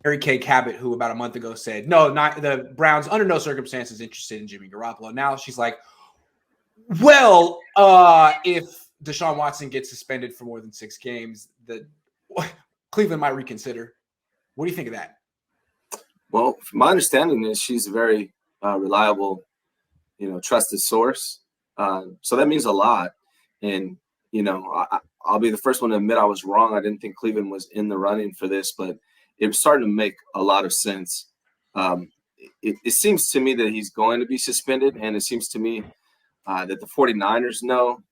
Mary Kay Cabot, who about a month ago said, no, not the Browns under no circumstances interested in Jimmy Garoppolo. Now she's like, well, if Deshaun Watson gets suspended for more than 6 games, Cleveland might reconsider. What do you think of that? Well, my understanding is she's a very reliable, trusted source. So that means a lot. And, I'll be the first one to admit I was wrong. I didn't think Cleveland was in the running for this, but it was starting to make a lot of sense. It seems to me that he's going to be suspended, and it seems to me that the 49ers know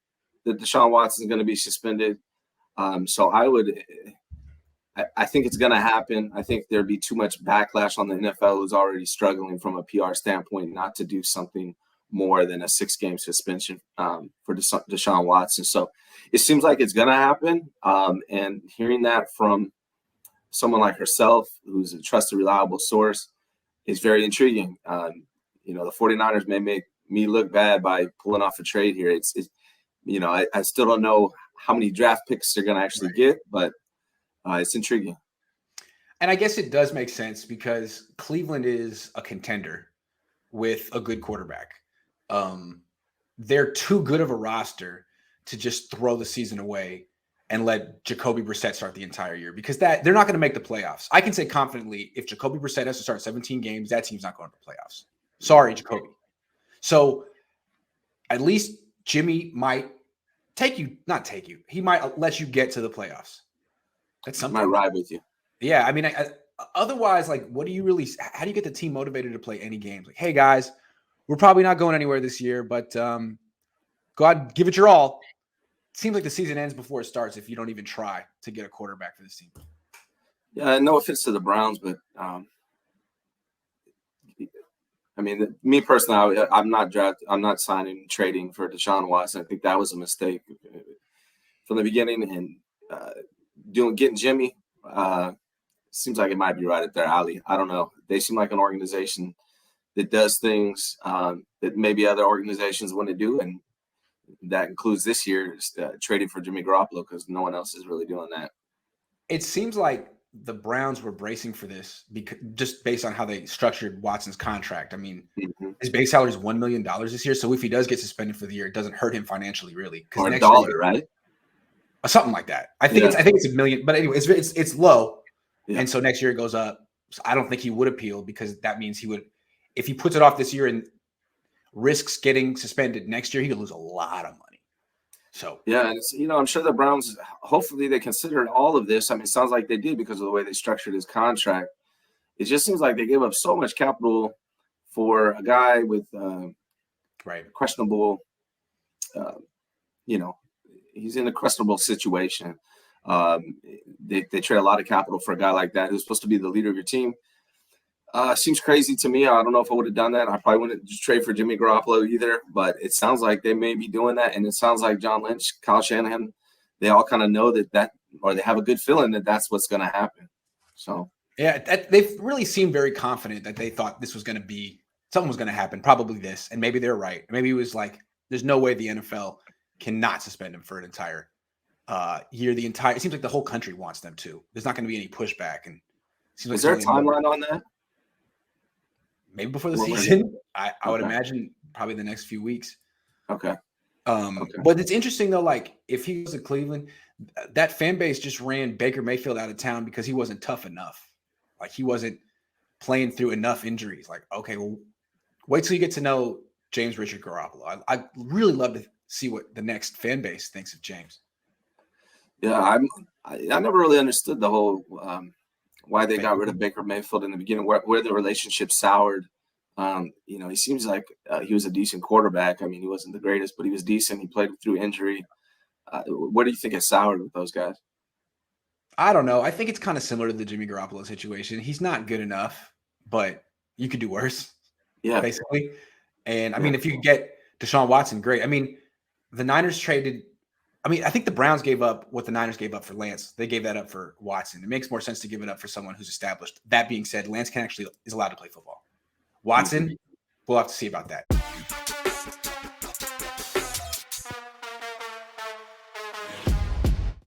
that Deshaun Watson is going to be suspended. So I think it's going to happen. I think there'd be too much backlash on the NFL, who's already struggling from a PR standpoint, not to do something more than a 6-game suspension for Deshaun Watson. So it seems like it's going to happen. And hearing that from someone like herself, who's a trusted, reliable source, is very intriguing. The 49ers may make me look bad by pulling off a trade here. I still don't know how many draft picks they're going to actually get, but it's intriguing. And I guess it does make sense because Cleveland is a contender with a good quarterback. They're too good of a roster to just throw the season away and let Jacoby Brissett start the entire year, because they're not going to make the playoffs. I can say confidently, if Jacoby Brissett has to start 17 games, that team's not going to the playoffs. Sorry, Jacoby. So at least Jimmy might not take you. He might let you get to the playoffs. That's something. Might ride with you. Yeah. I mean, otherwise, how do you get the team motivated to play any games? Like, hey guys, we're probably not going anywhere this year, but go out, give it your all. It seems like the season ends before it starts if you don't even try to get a quarterback for this team. Yeah, no offense to the Browns, but me personally, I'm not signing, trading for Deshaun Watson. I think that was a mistake from the beginning, and getting Jimmy seems like it might be right at their alley. I don't know. They seem like an organization that does things that maybe other organizations want to do, and that includes this year trading for Jimmy Garoppolo, because no one else is really doing that. It seems like the Browns were bracing for this because just based on how they structured Watson's contract. I mean, his base salary is $1 million this year. So if he does get suspended for the year, it doesn't hurt him financially, really. Or $1, right? Something like that. I think it's $1 million, but anyway, it's low. Yeah. And so next year it goes up. So I don't think he would appeal, because that means he would, if he puts it off this year and risks getting suspended next year, he could lose a lot of money. So yeah, and it's, I'm sure the Browns, hopefully they considered all of this. I mean, it sounds like they did because of the way they structured his contract. It just seems like they gave up so much capital for a guy with questionable, he's in a questionable situation. They trade a lot of capital for a guy like that who's supposed to be the leader of your team. Seems crazy to me. I don't know if I would have done that. I probably wouldn't just trade for Jimmy Garoppolo either, but it sounds like they may be doing that. And it sounds like John Lynch, Kyle Shanahan, they all kind of know that, or they have a good feeling that that's what's going to happen. So, yeah, they really seemed very confident that they thought this was going to be, something was going to happen, probably this. And maybe they're right. Maybe it was like, there's no way the NFL cannot suspend him for an entire year. It seems like the whole country wants them to. There's not going to be any pushback. And it seems like is there a timeline on that? Maybe before the season. I would imagine probably the next few weeks. Okay. But it's interesting though, like if he goes to Cleveland, that fan base just ran Baker Mayfield out of town because he wasn't tough enough. Like he wasn't playing through enough injuries. Like, okay, well, wait till you get to know James Richard Garoppolo. I really love to see what the next fan base thinks of James. Yeah, I never really understood the whole why they got rid of Baker Mayfield in the beginning, where the relationship soured. He seems like he was a decent quarterback. I mean, he wasn't the greatest, but he was decent. He played through injury. What do you think has soured with those guys? I don't know. I think it's kind of similar to the Jimmy Garoppolo situation. He's not good enough, but you could do worse. Yeah, basically. And I mean, if you could get Deshaun Watson, great. I mean, the Niners traded. I mean, I think the Browns gave up what the Niners gave up for Lance. They gave that up for Watson. It makes more sense to give it up for someone who's established. That being said, Lance is allowed to play football. Watson, we'll have to see about that.